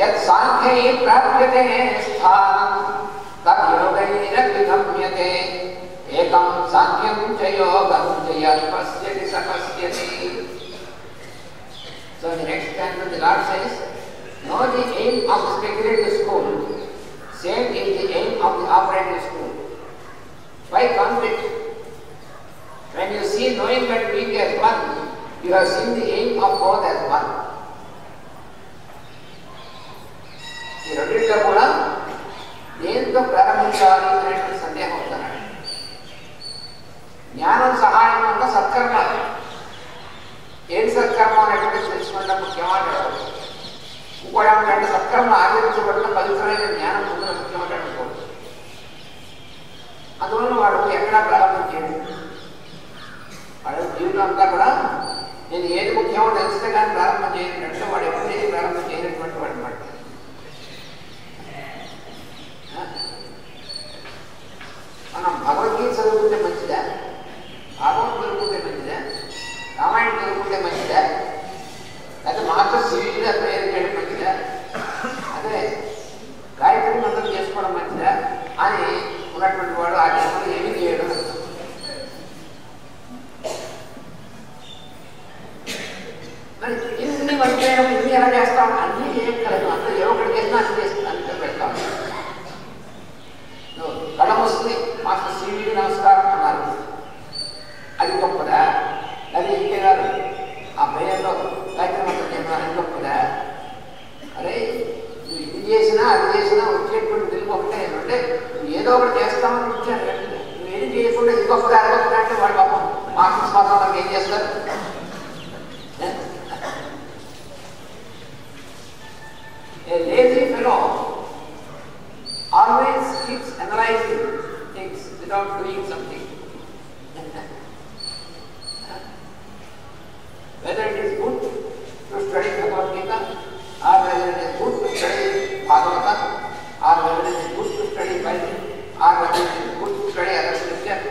यत् सांख्यै प्राप्यते स्थानं तत् योगैरपि गम्यते एकं सांख्यं च योगं च यत् पश्यति स पश्यति. So in the next stanza the Lord says, know the aim of the speculative school, same is the aim of the operative school. Why conflict? When you see knowing and being as one, you have seen the aim of both as one. ఈ రెండింటిలో కూడా దేంతో ప్రారంభించాలి అనేటువంటి సందేహం వస్తున్నాడు. జ్ఞానం సహాయం వల్ల సత్కర్మ, ఏది సత్కర్మ అనేటువంటి తెలుసుకుంటే ముఖ్యమంటాడు. ఇంకోటి ఏమంటే సత్కర్మ ఆచరించబడిన పవిత్రమైన జ్ఞానం పొందిన ముఖ్యమంటాడు అనుకోవచ్చు. అందువల్ల వాడు ఎక్కడా ప్రారంభించాడు. వాడు జీవితం అంతా కూడా నేను ఏది ముఖ్యమో తెలిస్తే కానీ ప్రారంభం చేయనట్టు వాడు ఎప్పుడు ఏది ప్రారంభం చేయనటువంటి వాడు అనమాట. మనం భగవద్గీత చదువుకుంటే మంచిదా, భాగవతం చదువుకుంటే మంచిదా, రామాయణం చదువుకుంటే మంచిదా, లేకపోతే మాస్టర్ సివిగా తయారు చేయడం మంచిదా, అదే గాయత్రి మంత్రం చేసుకోవడం మంచిదా అని ఉన్నటువంటి వాడు ఆ జన్మలో ఏమీ చేయడం. మరి ఇన్ని మంచిగా ఇన్ని ఎలా చేస్తాం, అన్నీ చేయగలదు. అందరూ ఏ ఒకటి చేసినా అన్ని చేస్తాం, అంతా పెడతాం. కళం వస్తుంది, మాస్టర్ సివికి నమస్కారం అన్నారు, అది గొప్పదా? అది ఇంకే కాదు ఆ భయంలో గాయత్రి మంత్రం చేయడం అది గొప్పదా? అరే నువ్వు ఇది చేసినా అది చేసినా వచ్చేటువంటి తెలుగు ఒకటే ఏంటంటే నువ్వు ఏదో ఒకటి చేస్తామని ఇచ్చాను. నువ్వు ఏది చేయకుండా ఇది గొప్పగా అది గొప్పగా అంటే వాడు పాపం మాస్టర్స్ మాత్రం ఏం చేస్తారు? A lazy fellow always keeps analyzing things without doing something. Whether it is good to study Bhagavad Gita, or whether it is good to study Bhagavata, or whether it is good to study Bible, or whether it is good to study other scripture,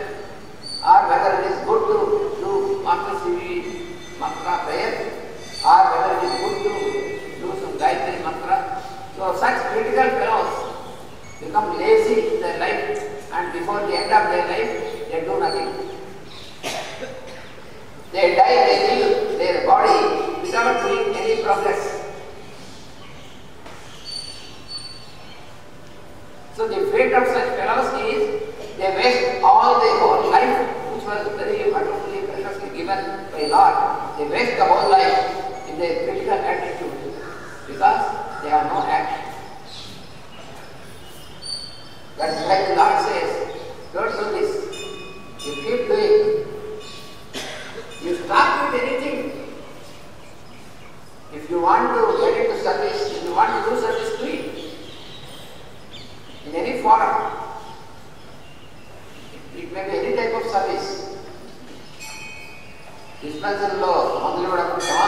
or whether it is good to do Master Sivi mantra prayer, or whether it is good to do some Gayatri mantra. So such critical fellows become lazy in their life, and before the end of their life they do nothing. They die, they leave their body without doing any progress. So the fate of such fellows is they waste all their whole life, which was very wonderfully, preciously given by Lord. They waste the whole life in their critical attitude because they have no action. That's why the Lord says, don't do this. You keep doing. You start with anything. If you want to get into service, if you want to do service, do it. In any forum. It may be any type of service. Dispensary lo mandulu kuda mukyama,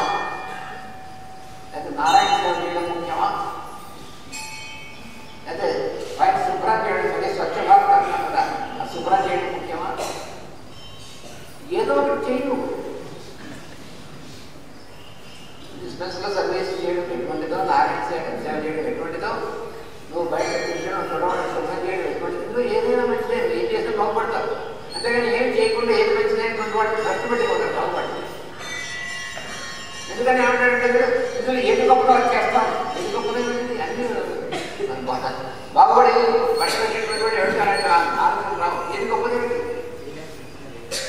ledha Narayana seva cheyadam mukyama, ledha bhai శుభ్రం చేయడం, అదే స్వచ్ఛ భారత్ అంటున్నాం కదా, ఆ శుభ్రం చేయడం ముఖ్యమా? ఏదో ఒకటి చేయు. డిస్పెన్స్లో సర్వీస్ చేయడం ఎటువంటిదో, నారాయణ సేవ చేయడం ఎటువంటిదో, నువ్వు బయట కూర్చొని చూడడం శుభ్రం చేయడం ఎటువంటిదో, ఏదైనా మంచిదే. ఏం చేసినా బాగుపడతావు. అంతేగాని ఏం చేయకుండా ఏది మంచిదైనటువంటి వాటిని కష్టపెట్టిపోతాడు, బాగుపడతాడు. ఎందుకని ఏమంటాడంటే మీరు ఇందులో ఏది గొప్పగా చేస్తాం, ఏది గొప్పగా అన్నీ బాగుపడి బట్టలు ఎవరికారంటే ఆలోచన రావు. ఏది గొప్పది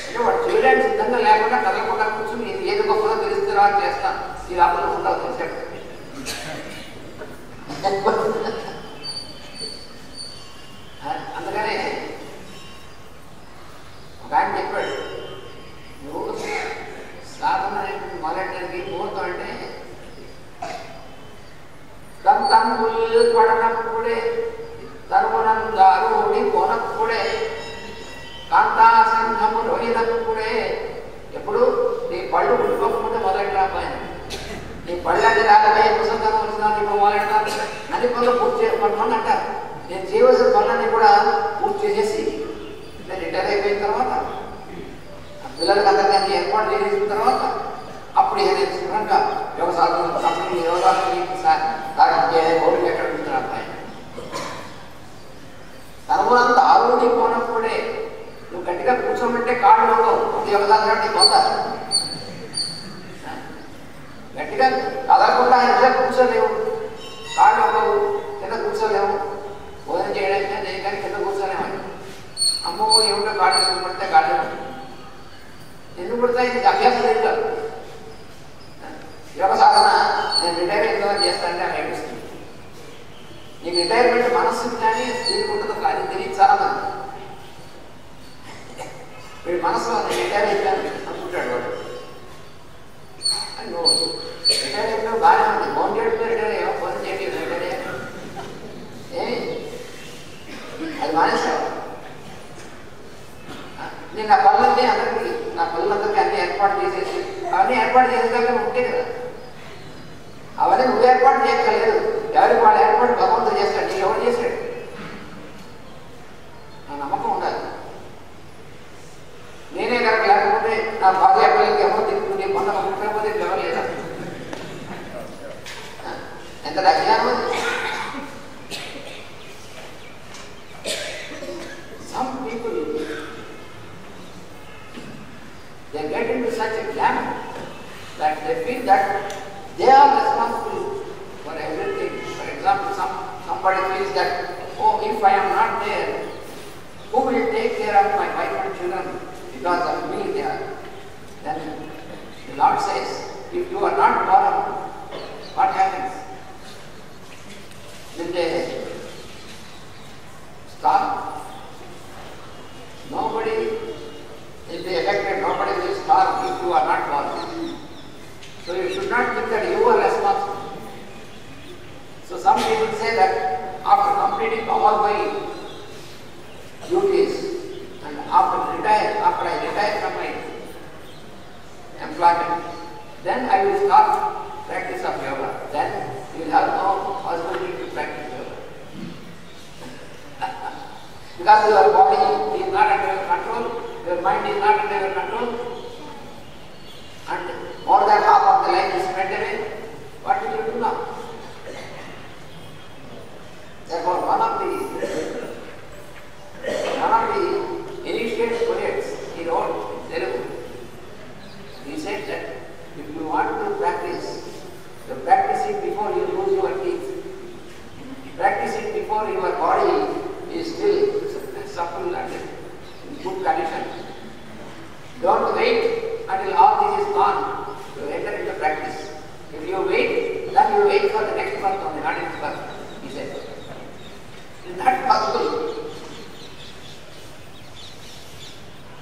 అంటే వాడు చేయడానికి సిద్ధంగా లేకుండా కదలకుండా కూర్చుని ఏది గొప్పదో తెలిస్తే రా చేస్తాను, ఈ లాభంలో ఉండవు తెలిసాడు. అందుకనే ఒక ఆయన చెప్పాడు, నువ్వు సాధన మొదలెట్టడానికి ముహూర్తం అంటే తంతంబులు పడనప్పుడే, తరుణందారుడి కొనప్పుడే, కాంతా సంఘము రోయినప్పుడే. ఎప్పుడు నీ పళ్ళు పుట్టుకోకపోతే మొదలెట్టరా పైన, నీ పళ్ళని రాకపోయే పుస్తకం వచ్చినా ఇప్పుడు మొదలెడతాను అన్ని పనులు పూర్తి చేసుకోవడం అంటారు. నేను చేయవలసిన పనులన్నీ కూడా పూర్తి చేసేసి నేను రిటైర్ అయిపోయిన తర్వాత పిల్లలకి అందరికీ ఏర్పాటు చేసిన తర్వాత అప్పుడు నేను శుభ్రంగా యోగ సాధన యోగాలు కాళ్ళు ఉండవు, కింద కూర్చోలేము, భోజనం చేయడానికి నేను కానీ కింద కూర్చోలేమని. అమ్మో ఏమిటో కాళ్ళు ఎందుకు పడితే కాళ్ళు ఎందుకు పడతాయి? నీకు అభ్యాసం లేదు కాదు. యోగ సాధన నేను రిటైర్ అయిన చేస్తానంటే అని ఏమిస్తుంది. నీకు రిటైర్మెంట్ మనస్సుకి కానీ స్త్రీకి ఉండదు కానీ తెలియదు చాలా మంది. వీడి మనసులో నేను రిటైర్ అయిపోయాను అనుకుంటాడు వాడు. అని నువ్వు రిటైర్ అయిపోయావు బాగానే ఉంది, ఫోన్ చేయడం రిటైర్ అయ్యావు, ఫోన్ చేయడం రిటైర్ అయ్యావు, అది మానేసావు. నేను నా పనులన్నీ అందరికీ నా పనులందరికీ అన్ని ఏర్పాటు చేసేసి అవన్నీ ఏర్పాటు చేసేదాకా ఉంటే కదా. అవన్నీ నువ్వు ఏర్పాటు చేయక్కర్లేదు, ఎవరికి వాళ్ళ ఏర్పాటు భగవంతుడు చేస్తాడు. నీకు ఎవరు చేశాడు? నా నమ్మకం ఉండాలి. నేనే కనుక లేకపోతే నా భార్య పిల్లలకి ఎవరు తిరుగుతుంది, మొన్న ముట్టకపోతే ఎవరు లేదా? ఎంత అజ్ఞానం. Some people they get into such a glamour that they feel that they are responsible for everything. For example, somebody feels that, oh, if I am not there, who will take care of my wife and children? Because of me they are. Then the Lord says, if you are not born, what happens? Will they stop? Nobody will be affected, nobody will starve if you are not born. So you should not think that you are responsible. So some people say that after completing all my duties and after I retire from my employment, then I will start practice of yoga. Then you will have no possibility to practice yoga. Because your body is not under your control, your mind is not under your control, and more than half of the life is spent away. What will you do now? Therefore, one of the initiate poets, he wrote in Telugu. He said that if you want to practice, you practice it before you lose your teeth. Practice it before your body is still supple and in good condition. Don't wait until all this is gone to enter into practice. If you wait, then you wait for the next month only, not next month, he said. It's not possible.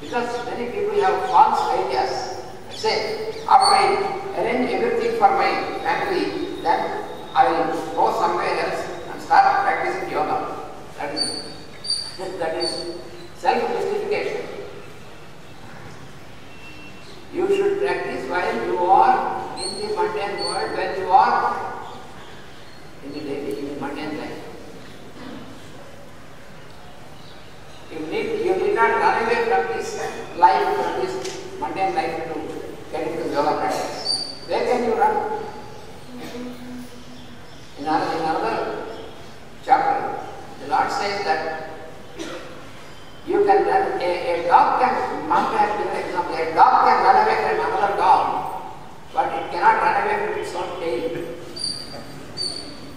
Because many people have false ideas. Say, after I arrange everything for my family, then I will go somewhere else and start practicing yoga. That is self-justification. You should practice while you are in the mundane world, when you are in the mundane life. You need not run away from this life, from this mundane life to get into yoga practice. Where can you run? In another chapter, the Lord says that you can run, a dog can, one can give an example, a dog can run away from another dog, but it cannot run away from its own tail.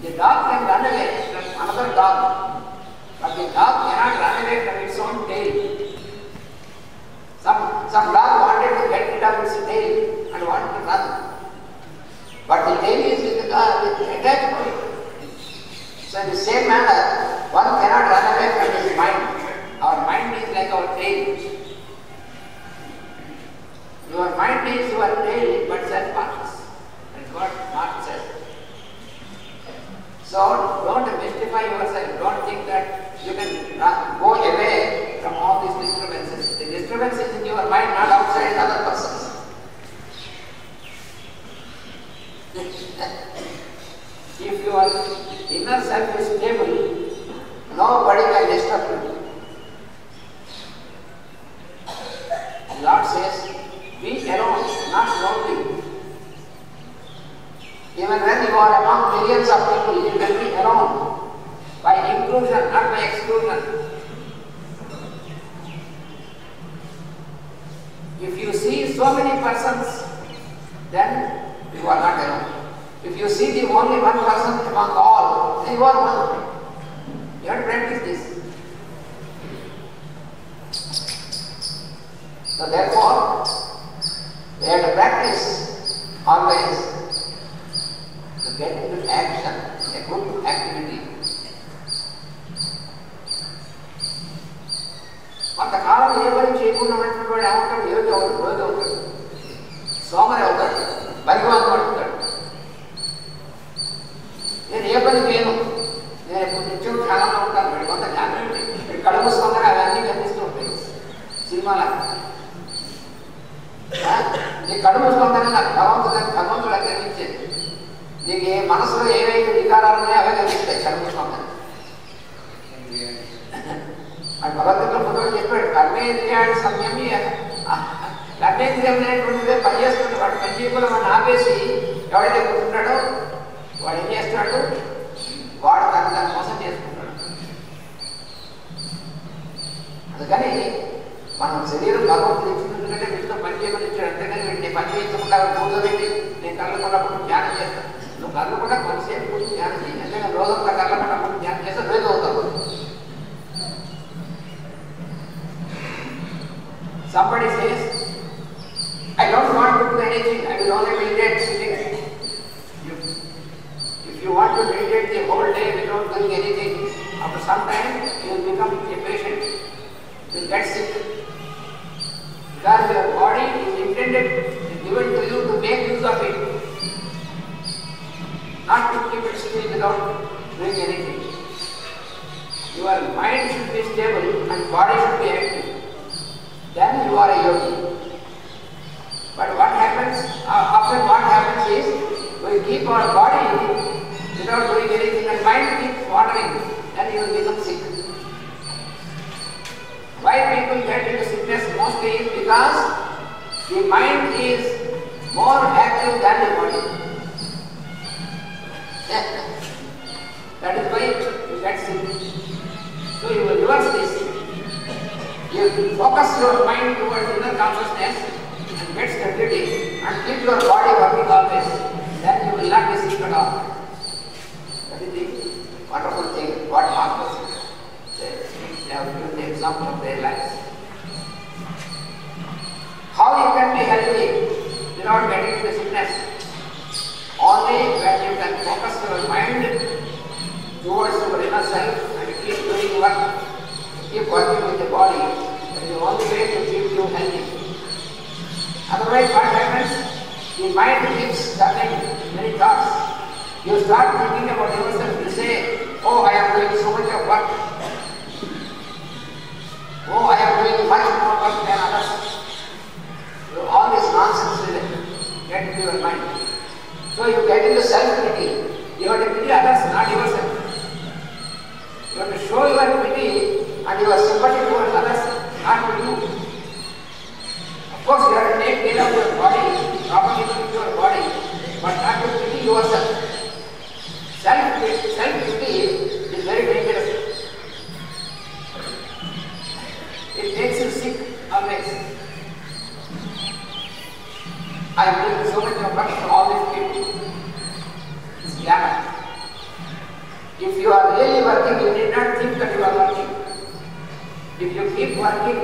The dog can run away from another dog, but the dog cannot run away from its own tail. Some dog wanted to get rid of its tail and wanted to run, but the tail is with the dog, attached to it. So in the same manner, one cannot run away from his mind. Our mind is like our tail. Your mind is your tail, but self-conscious. That's what Marx says. So don't mystify yourself. Don't think that you can go away from all these disturbances. The disturbance is in your mind, not outside other persons. If your inner self is stable, nobody can disturb you. The Lord says, be alone, not lonely. Even when you are among millions of people, you can be alone. By inclusion, not by exclusion. If you see so many persons, then you are not alone. If you see the only one person among all, you are one. You have to practice this. So therefore, we have to practice always to get into action, a good activity. కొంతకాలం ఏ పని చేయకుండా ఉన్నటువంటి వాడు ఏమంటాడు? యోగి అవుతాడు, రోగి అవుతాడు, సోమరి అవుతాడు, భగవాన్ అవుతాడు. నేను ఏ పని చేయను, నేను ఎప్పుడు నిత్యం ధ్యానంలో ఉంటాను. వాడి కొంత ధ్యానం కళ్ళు మూసుకుంటారు, అవన్నీ కనిపిస్తూ ఉంటాయి సినిమాల. నీ కళ్ళు మూసుకుంటానే నాకు భగవంతుడు కనిపించేది. నీకు ఏ మనసులో ఏవైతే వికారాలు ఉన్నాయో అవే కనిపిస్తాయి కళ్ళు మూసుకుంటాను. అది భగవద్గీతలో పొద్దున చెప్పాడు, కర్మేంద్రియాడు సంయమి. కర్మేంద్రియం అనేటువంటిదే పని చేస్తుంది. వాడు పని చేయకుండా వాడిని ఆపేసి ఎవడైతే కూర్చుంటాడో వాడు ఏం చేస్తాడు? వాడు దాన్ని మోసం చేసుకుంటాడు. అందుకని మనం శరీరం భగవంతుడు ఇచ్చినట్టుకంటే వీటితో పని చేయమని ఇచ్చాడు. అంతేగాని వీటిని పని చేయించకుండా కూర్చోబెట్టి నేను కళ్ళు పడకుండా ధ్యానం చేస్తాను. నువ్వు కళ్ళు కూడా కొంతసేపు కూర్చొని ధ్యానం చేయి. అంతేగాని రోజంతా కళ్ళ పడకుండా ధ్యానం చేస్తే రోజు అవుతావు. Somebody says, I don't want to do anything, I will only meditate sitting. If you want to meditate the whole day without doing anything, after some time you will become a patient, you will get sick. Because your body is intended, is given to you to make use of it, not to keep it still without doing anything. Your mind should be stable and body should be active. Then you are a yogi. But what happens, often what happens is, we keep our body without doing anything and mind keeps wandering, then you will become sick. Why people get into sickness mostly is because the mind is more active than the body. That is why you get sick. So you will reverse this. You focus your mind towards inner consciousness and get stability and keep your body working always. Then you will not be sick at all. That is the wonderful thing what masters say. They have given the example of their lives. How you can be healthy without getting into sickness? Only when you can focus your mind towards your inner self and keep doing work. Keep working with the body. That is the only way to keep you healthy. Otherwise, what happens? The mind keeps having many thoughts. You start thinking about yourself. You say, "Oh, I am doing so much of work. Oh, I am doing much more work than others." So all this nonsense will get into your mind. So you get into self-pity. You have to pity others, not yourself. You have to show your pity and your sympathy towards others, not to you. Of course, you have to take care of your body, properly treat your body, but not to pity yourself. Self-pity is very dangerous. It makes you sick always. I am doing so much of work for all these people. It's glamour. If you are really working, you need not think that you are working. If you keep working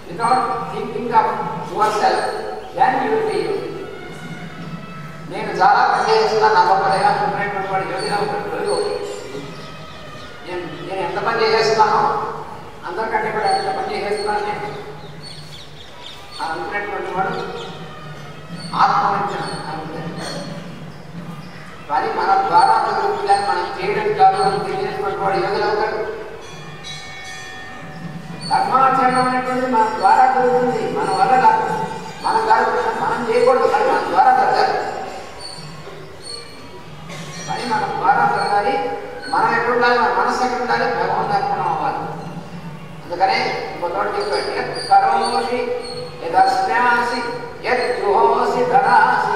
without thinking of yourself, then you will be you. నేను చాలా పని చేస్తున్నా, నా గొప్పగా అనుకునేటువంటి వాడు యోగిగా ఉంటాడు. నేను ఎంత పని చేసేస్తున్నానో అందరికంటే కూడా ఎంత పని చేసేస్తున్నాను నేను అనుకునేటువంటి వాడు ఆత్మవంచన అనుకుంటాడు. కానీ మన ద్వారా జరుగుతుందని మనం చేయడం కాదు అని తెలియనటువంటి వాడు యోగిగా అవుతాడు. కర్మాచరణ అనేటువంటిది మన ద్వారా జరుగుతుంది, మన వల్ల కాదు. మనం కాదు, మనం చేయకూడదు, కానీ మన ద్వారా జరగాలి. కానీ మన ద్వారా జరగాలి. మనం ఎక్కడ ఉండాలి, మన మనసు ఎక్కడ ఉండాలి, భగవంతుడు అర్పణం అవ్వాలి. అందుకనే ఇంకొకటి చెప్పాడు, యత్ కరోషి యదస్నాసి యత్ గృహోసి ధరాసి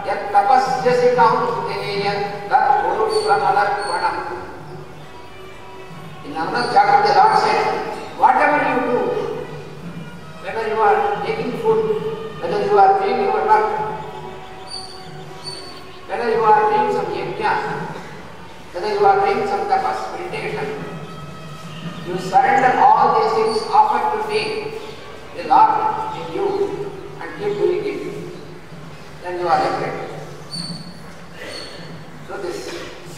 యత్ తపస్యసి కౌంతేయ తత్ పురుషమలర్పణం. In another chapter, the Lord said, whatever you do, whether you are taking food, whether you are doing your work, whether you are doing some yajna, whether Today you are doing some tapas, meditation. You surrender all these things offered to me, the Lord in you, and keep doing it. Then you are liberated. So this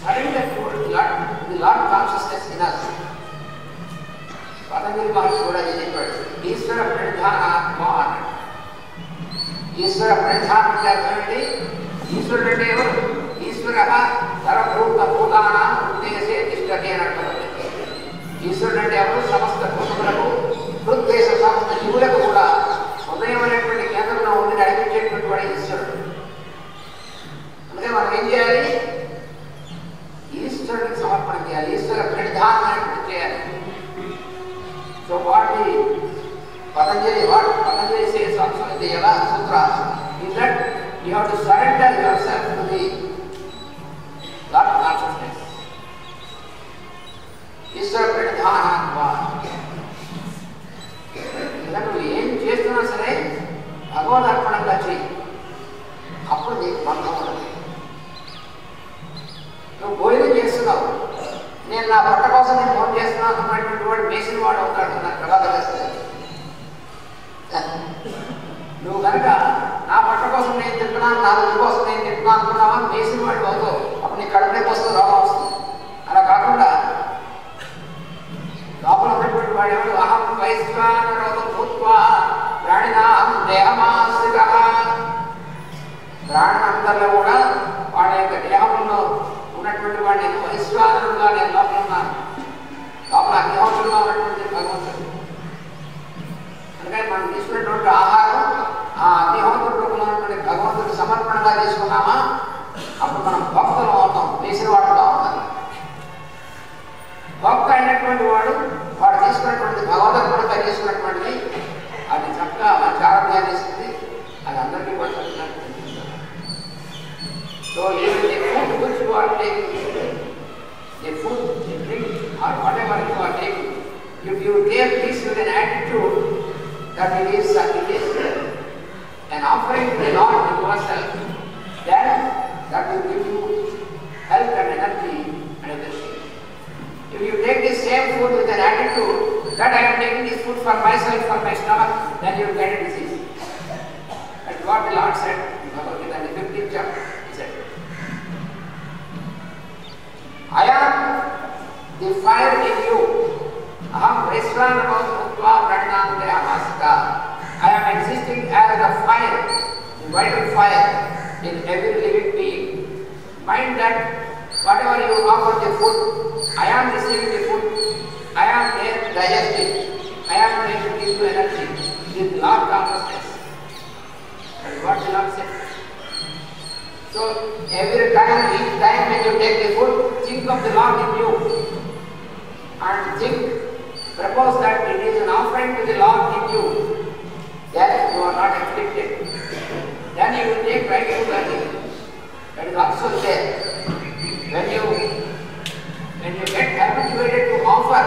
surrender to the Lord consciousness in us. Patanjali Maharshi కూడా చెప్పాడు, ఈశ్వర ప్రణిధానాత్మ. ఈశ్వర ప్రణిధానం అంటే అర్థం ఏంటి? ఈశ్వరుడు అంటే ఎవరు? ఈశ్వర సర్వభూత భూతానాం హృదయసే తిష్టతి అని అర్థం. ఈశ్వరుడు అంటే ఎవరు? సమస్త భూతములకు, హృదయ సమస్త జీవులకు కూడా హృదయం అనేటువంటి కేంద్రంలో ఉండి నడిపించేటువంటి వాడు ఈశ్వరుడు. అందుకే మనం ఏం చేయాలి? ఈశ్వరుడికి సమర్పణ చేయాలి, ఈశ్వర ప్రణిధానం అనేటువంటి చేయాలి. So what Patanjali says also in the Yoga Sutras is that you have to surrender yourself to the Lord consciousness. Ishvara Pranidhanatma. ఇలా నువ్వు ఏం చేస్తున్నా సరే భగవదర్పణంగా చెయ్యి, అప్పుడు నీకు బంధం ఉండదు. నువ్వు భోజనం చేస్తున్నావు, నేను నా పట్ట కోసం నేను ఫోన్ చేస్తున్నాను అన్నటువంటి వాడు మేసిన వాడు అవుతాడు. నాకు ప్రభావం వేస్తుంది. నువ్వు కనుక నా పట్ట కోసం నేను తింటున్నాను, నా రుచి కోసం నేను తింటున్నాను అనుకున్నావా, మేసిన వాడు అవుతావు. అప్పుడు నీ కడుపునే వస్తుంది, రోగం వస్తుంది. అలా కాకుండా లోపల ఉన్నటువంటి వాడు ఎవరు? అహం వైశ్వానరో భూత్వా ప్రాణినాహం దేహమాశ్రిత. ప్రాణులందరిలో కూడా వాడి యొక్క దేహంలో ఉన్నటువంటి వాడిని వైశ్వానరుడుగా నేను లోపల ఉన్నాను. లోపల అగ్నిహోత్రుడుగా ఉన్నటువంటి భగవంతుడు. అందుకని మనం తీసుకున్నటువంటి ఆహారం ఆ అగ్నిహోత్రుడు ఉన్నటువంటి భగవంతుడికి సమర్పణగా తీసుకున్నామా, అప్పుడు మనం భక్తులు అవుతాం, వేసిన వాడుగా అవుతాం. భక్త అయినటువంటి వాడు తీసుకున్నటువంటి భగవదర్పణగా తీసుకున్నటువంటిది అది చక్కగా మంచి ఆరోగ్యాన్ని ఇస్తుంది. అది అందరికీ కూడా చక్కగా. So even the food which you are taking, the food, the drink, or whatever you are taking, if you take this with an attitude that it is an offering to the Lord in yourself, then that will give you health and energy and everything. If you take this same food with an attitude that I am taking this food for myself, for my stomach, then you will get a disease. That's what the Lord said in Bhagavad Gita in the 15th chapter. I am the fire in you. Aham Vaishvanava Bhutva Pranidhanam Dehamasita. I am existing as the fire, the vital fire in every living being. Mind that whatever you offer the food, I am receiving the food. I am there to digest it. I am there to give you energy. This is Lord consciousness. That is what the Lord said. So every time, each time when you take the food, think of the Lord in you and propose that it is an offering to the Lord in you. Then you are not afflicted. Then you will take right food again. That is also there. When you get habituated to offer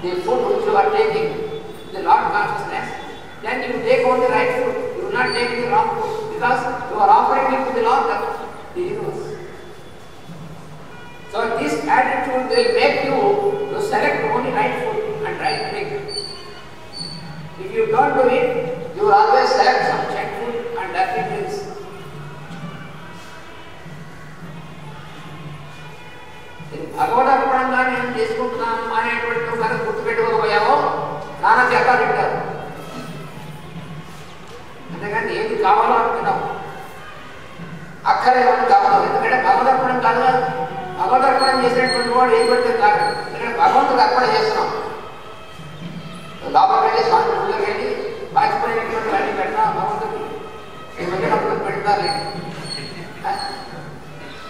the food which you are taking to the Lord consciousness, then you take only right food. You will not take the wrong food because you are offering it to the Lord, the universe. So this attitude will make you to select only right food and right drink. If you don't do it, you will always select some junk food and dirty drinks. భగవదర్పణంగా నేను చేసుకుంటున్నాను అనేటువంటి కనుక గుర్తుపెట్టుకోకపోయావో నానా చేత తింటారు. అంతేగాని ఏది కావాలో అనుకున్నావు, అక్కర్లేదని కావాలి. ఎందుకంటే భగవదర్పణం కాదు. భగవదర్పణం చేసినటువంటి వాడు ఏం పెడితే కాదు. ఎందుకంటే భగవంతుడు అర్పణ చేస్తున్నాం. లోపలికి వెళ్ళి స్వామి పూజకి వెళ్ళి పాచిపోయినటువంటి అన్ని పెడతా భగవంతుడికి ఈ మధ్యనప్పుడు పెడతారు.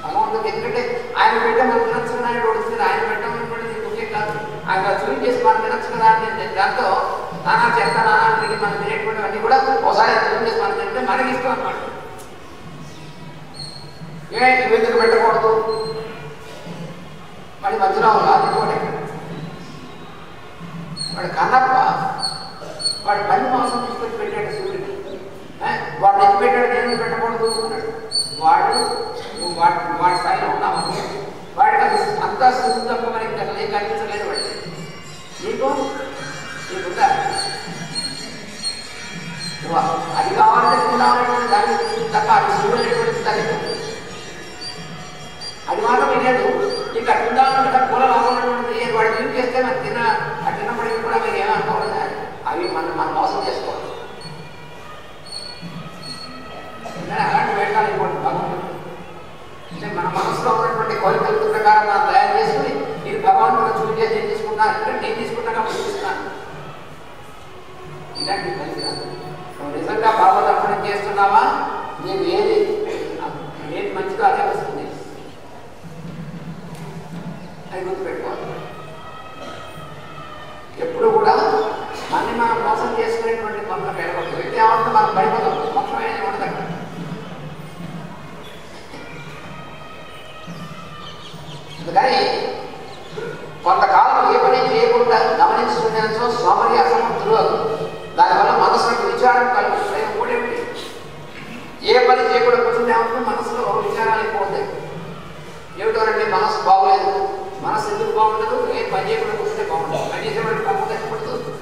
భగవంతుడికి ఎందుకంటే ఆయన పెట్టే మనకు తినచ్చు కదా, ఆయన వస్తుంది. ఆయన పెట్టమనుకోండి ముఖ్యం కాదు. ఆయన చూసి చేసి మనం తినచ్చు కదా అని దాంతో నానా చేస్తా నానా తిరిగి మనం తినేటువంటివన్నీ కూడా ఒకసారి చూసి చేసి మనం తింటే మనకి ఇష్టం అనమాట. ఎందుకు పెట్టకూడదు? మళ్ళీ మధ్యలో ఆదుకోండి. వాడు కన్నప్ప వాడు పని మాంసం తీసుకొచ్చి పెట్టాడు సూర్యుడు. వాడు తెచ్చి పెట్టాడు, నేను పెట్టకూడదు అన్నాడు. వాడు వాడి స్థాయిలో ఉన్నాము. వాడికి అది అంతా సుఖం తప్ప మనకి అసలు ఏం కనిపించలేదు వాడి. నీకుందా అది కావాలంటే తిందామనేటువంటి దాని తప్ప అది చూడలేటువంటి దాని అది మాత్రం లేదు. ఇంకా తిందామన్న కూల బాగున్నటువంటిది వాడు యూజ్ చేస్తే మనం తిన్నప్పటికీ కూడా మీరు ఏమనుకోవాలి, అవి మనం మోసం చేసుకోవాలి. అలాంటి వేషాలు ఇంకోటి భగవంతుడు అంటే మన మనసులో ఉన్నటువంటి కోరికల ప్రకారం మనం తయారు చేసుకుని ఇది భగవంతుడు చూసి చేసి నేను తీసుకున్నాను అంటే నేను తీసుకున్నాక చూపిస్తున్నాను. ఇలాంటి ఫలితాలు నువ్వు నిజంగా భాగవతం చేస్తున్నావా, నీకు ఏది మంచిదో అదే వస్తుంది. అది గుర్తుపెట్టుకోవాలి. ఎప్పుడు కూడా మనని మనం మోసం చేసుకునేటువంటి పనులు వెళ్ళకూడదు. వ్యక్తి ఏమంటే మనం భయపడదు, మోక్షమైన ఉండదు. అందుకని కొంతకాలం ఏ పని చేయకుండా గమనించుకునేంతో సోమరి అసమర్థులు, దానివల్ల మనసుకు విచారం కలుగుతుంది. ఒకటేమిటి, ఏ పని చేయకుండా కూర్చుంటే ఏమంటే మనసులో విచారాలు ఎక్కువ ఉంటాయి. ఏమిటోనంటే మనసు బాగోలేదు, మనసు ఎందుకు బాగుండదు, ఏ పని చేయకుండా కూర్చుంటే బాగుంటుంది, పని చేసేవాడు కమ్మ కష్టపడుతుంది.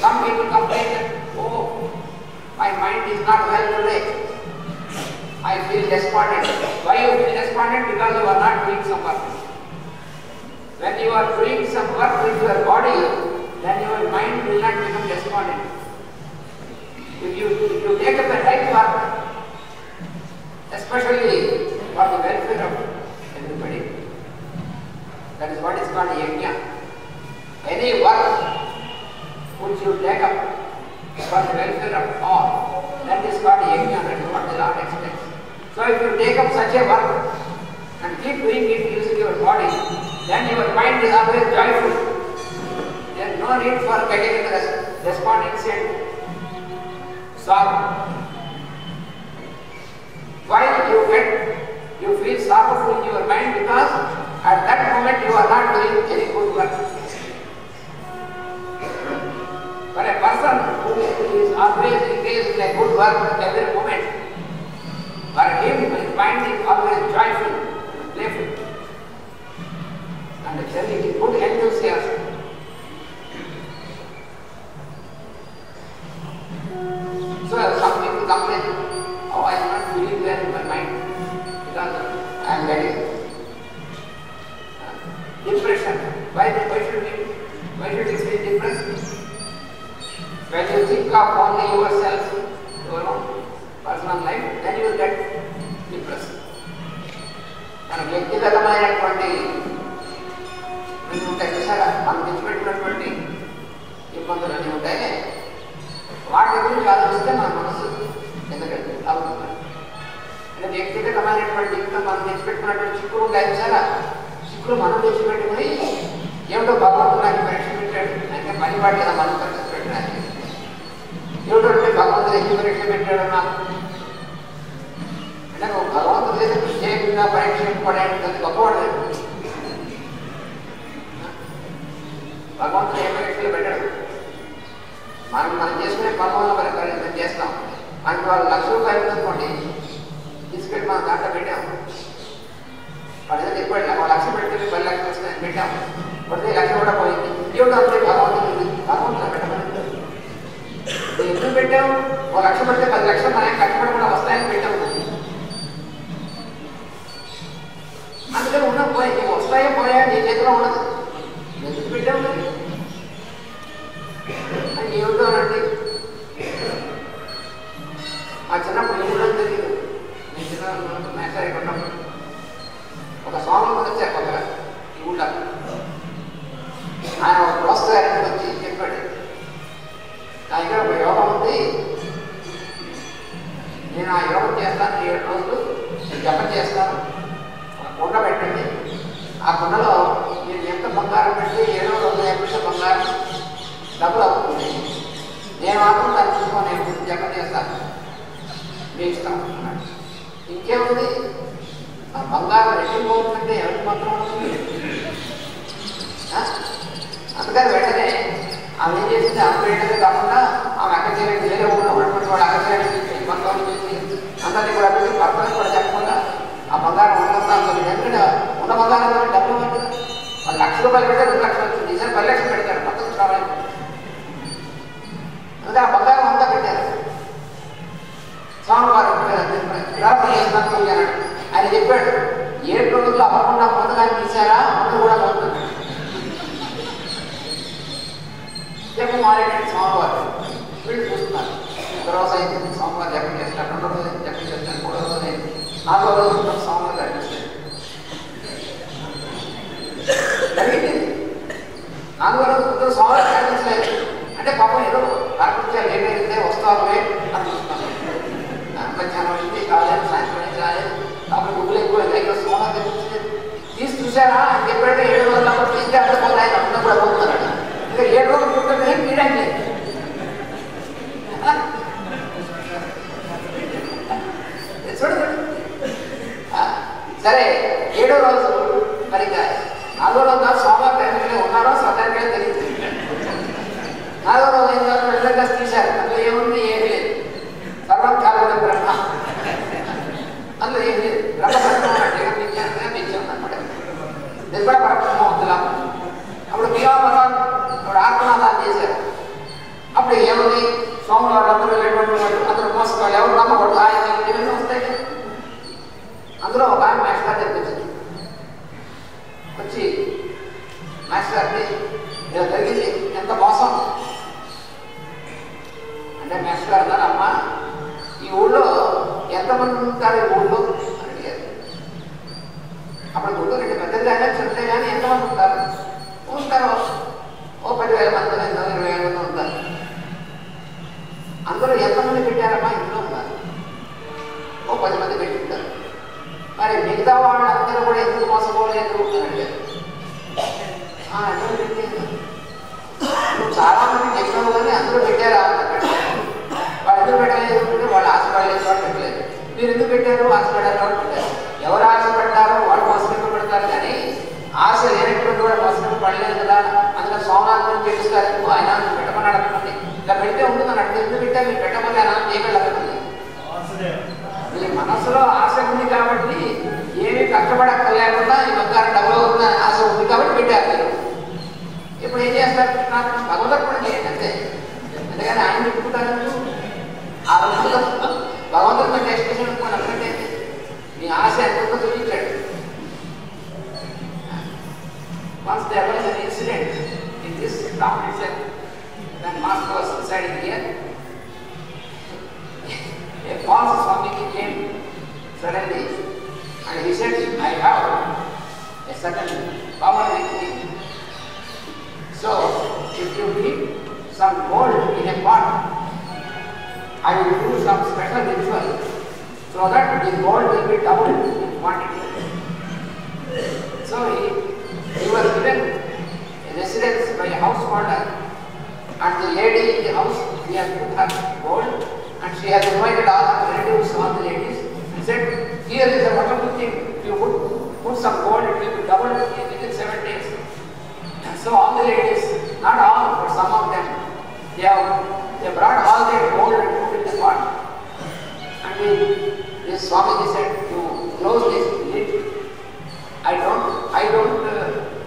Some people complain that, oh, my mind is not well today. I feel despondent. Why you feel despondent? Because you are not doing some work. When you are doing some work with your body, then your mind will not become despondent. If you take up the right work, especially for the welfare of everybody, that is what is called yajna. Any work which you take up for the welfare of all, that is called yajna. That is what the Lord expects. So if you take up such a work and keep doing it using your body, then your mind is always joyful. There is no need for getting into the despondency and sorrow. Why you feel sorrowful in your mind? Because at that moment you are not doing any good work. For a person who is always engaged in a good work at every moment, for him his mind is always joyful, playful, and actually good enthusiasm. So some people complain, oh, I am not feeling well in my mind because I am getting depression. Why should you feel depressed? When you think of only yourself, your own personal life, then you will get depressed. మన వ్యక్తిగతమైనటువంటి ఉంటాయి చూసారా, మనం తెచ్చిపెట్టినటువంటి ఇబ్బందులు అన్నీ ఉంటాయి. వాటి గురించి ఆలోచిస్తే మన మనసు ఎందుకంటే అవుతుంది. అంటే వ్యక్తిగతమైనటువంటి జీవితం మనం తెచ్చిపెట్టుకున్నటువంటి చిక్కులు ఉంటాయి చూసారా, చిక్కులు మనం తెచ్చిపెట్టుకుని ఏమిటో భగవంతుడు నాకు పరీక్ష పెట్టాడు అంటే పని పాటు కదా మనం పరీక్ష పెట్టడానికి. ఏమిటంటే భగవంతుడు ఎందుకు పరీక్ష పెట్టాడు నాకు అంటే నువ్వు భగవంతుడు చేసే ప్రత్యేకంగా పరీక్ష పడేది గొప్పవాడు. భగవంతుడు ఏ పరీక్షలు పెట్టాడు, మనం చేసుకునే పనుల మనం చేస్తాం. మనకి వాళ్ళు ₹1,00,000 అనుకోండి తీసుకెళ్ళి మనం దాంట్లో పెట్టాము. వాడు ఏదో ఎక్కువ ₹1,00,000 పెడితే 10 లక్షలు వస్తాయని పెట్టాము. పడితే 1,00,000 కూడా పోయింది. ఏమిటో అంటే భగవంతుడు పెట్టమని ఎందుకు పెట్టాము? ₹1,00,000 పెడితే 10 లక్షలు మనకి కష్టపడకుండా వస్తాయని పెట్టాము. అందుకని ఉన్న పోయి వస్తాయో పోయా నీ చేతిలో ఉండదు, ఎందుకు పెట్టాము అని ఏమిటో అనండి. ఆ చిన్నప్పుడు ఏమిటో తెలియదు. నేను చిన్న మేసారి కొన్నప్పుడు ఒక స్వామి వచ్చారు కొత్తగా ఈ ఊళ్ళో. ఆయన ఒక ప్రోత్సాహానికి వచ్చి చెప్పాడు, నా దగ్గర ఒక యోగం ఉంది, నేను ఆ యోగం చేస్తాను 7 రోజులు జపం చేస్తాను. ఒక కుండ పెట్టండి, ఆ కుండలో మీరు ఎంత బంగారం పెట్టి 7వ రోజు ఎంత బంగారం డబ్బులు అవుతుంది, నేను మాత్రం దాన్ని చూసుకొని నేను జపం చేస్తాను, మీ ఇష్టం అన్నాడు. ఇంకేముంది, ఆ బంగారం రెట్టిపోతుందంటే ఎవరికి మాత్రం అవుతుంది. అందుకని వెంటనే ఆమె ఏం చేసింది, ఆమె వేయడమే కాకుండా ఆమె అక్క చేయడానికి వేరే ఊళ్ళో ఉన్నటువంటి వాడు అక్క చేయడానికి బంగారం చేసి అందరినీ కూడా పెట్టి భర్తను కూడా చెప్పకుండా ఆ బంగారం ఉన్నంత ఎందుకంటే ఉన్న బంగారం డబ్బులు ఉంటుంది. ₹1,00,000 పెడితే 2 లక్షలు వచ్చింది. ఈసారి 10 లక్షలు పెడతారు, పక్కకు రావాలి. అందుకే ఆ బంగారం అంతా పెట్టారు. స్వామివారు ప్రార్థన చేసినప్పుడు అన్నాడు. ఆయన చెప్పాడు, 7 రోజుల్లో అవ్వకుండా మొదగాన్ని తీశారా, ముందు కూడా పోతుంది చెప్పు మారేటండి స్వామివారు. వీళ్ళు చూస్తున్నారు. ఒక రోజు అయితే స్వామివారు జపం చేస్తారు, 2వ రోజు జపం చేస్తారు, 3వ రోజు అయితే 4వ రోజు స్వామివారు కనిపిస్తారు. జరిగింది 4వ రోజు స్వామివారు కనిపించలేదు. అంటే పాపం ఏదో కనిపించారు, ఏమైతే వస్తారులే అని చూస్తున్నాను. మధ్యాహ్నం అయింది, కాలేదు, సాయంత్రం అయింది, రాలేదు. అప్పుడు గుగ్గులు ఎక్కువ అయితే స్వామివారు కనిపించలేదు. తీసి చూసారా అని చెప్పాడు. 7 రోజులు తీస్తే అక్కడ పోతే ఆయన అందరూ కూడా పోతున్నాడు. ఇంకా 7 రోజులు కూర్చొని తీయడానికి చూడండి. సరే 7వ రోజు మరి 4వ రోజు స్వామివారి ప్రేమలో ఉన్నారో స్వతంత్రంగా తెలియదు. 4వ రోజు అయిన తర్వాత నిజంగా తీశారు. అందులో ఏముంది, ఏమీ లేదు. సర్వం కాలం బ్రహ్మ, అందులో ఏం లేదు. బ్రహ్మసత్వం అనమాట నిర్మల పరబ్రహ్మవంతులా. అప్పుడు పిలావరాలు అప్పుడు ఆత్మనాదాన్ని చేశారు. అప్పుడు ఏముంది, స్వాములు వాళ్ళందరూ వెళ్ళేటువంటి వాళ్ళు అందరూ మోసుకోవాలి, ఎవరు నమ్మకూడదు, ఆయన ఏమైనా వస్తాయి. అందులో ఒక ఆయన మాస్టర్ దగ్గరికి వచ్చింది. వచ్చి మాస్టర్ని ఇలా జరిగింది, ఎంత మోసం అంటే మాస్టర్ గారు అన్నారు, అమ్మ ఈ ఊళ్ళో ఎంతమంది ఉంటారు ఈ ఊళ్ళో అని అడిగారు. అప్పుడు గుళ్ళు 2 పెద్దలు కానీ చిన్నదే కానీ ఎంతమంది ఉంటారు? ఓ 10,000 మంది, 20,000 మంది ఉంటారు. అందులో ఎంతమంది పెట్టారమ్మా? ఇంట్లో ఉన్నారు ఓ 10 మంది పెట్టుకుంటారు. మరి మిగతా వాళ్ళందరూ కూడా ఎందుకు మోసపోలేదు అని అడిగారు. నువ్వు చాలా మంది చెప్పావు కానీ అందరూ పెట్టారా అన్నట్టు. వాళ్ళు ఎందుకు పెట్టలేదు అంటే వాళ్ళు ఆశపడలేదు, వాళ్ళు పెట్టలేదు. మీరు ఎందుకు పెట్టారు? ఆశపడారు, వాళ్ళు పెట్టారు. ఎవరు ఆశపడ్డారో వాళ్ళు మోసపెడతారు కానీ ఆశ లేనటువంటి వాడు మోసపడలేదు కదా. అందులో సోమనాథం చేస్తారు, ఆయన పెట్టమని అడగండి. ఇలా పెడితే ఉంటుందని అడిగితే ఎందుకు పెట్టా, మీరు పెట్టమని ఆయన చేయగలగండి. మీ మనసులో ఆశ ఉంది కాబట్టి ఏమీ కష్టపడక్కర్లేకుండా ఈ బంగారం డబ్బులు అవుతున్న ఆశ ఉంది కాబట్టి పెట్టారు మీరు. ఇప్పుడు ఏం చేస్తారు? భగవంతుడు కూడా చేయండి అంతే. అందుకని ఆయన పెట్టుకుంటారు. ఆ రోజుల్లో భగవంతుడు కంటే ఎక్స్ప్రెషన్ అనుకోండి. అందుకంటే మీ ఆశ ఎంతో చూపించాడు. Once there was an incident in this town itself, when Master was residing here, a false Swami came suddenly and he said, I have a certain power with me. So, if you keep some gold in a pot, I will do some special ritual so that the gold will be doubled in quantity. So, he was given a residence by a householder, and the lady in the house, she has put her gold, and she has invited all her relatives, all the ladies, and said, here is a wonderful thing, if you put some gold, it will be doubled within 7 days. And so all the ladies, not all, but some of them, they brought all their gold and put in the pot. And this Swamiji said, you close this lid. I don't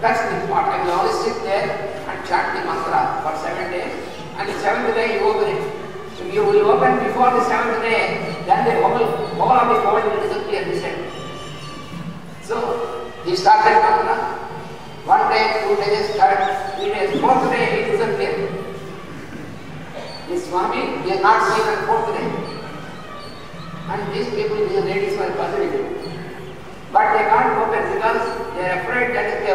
touch the pot. I will always sit there and chant the mantra for 7 days. And the 7th day you open it. If you will open before the 7th day, then the whole of the gold will disappear, he said. So he started mantra. 1 day, 2 days, 3rd, 3 days, 4th day he disappeared. This Swami, he has not seen on 4th day. And these people, these ladies were puzzled. But they can't open because they are afraid that if they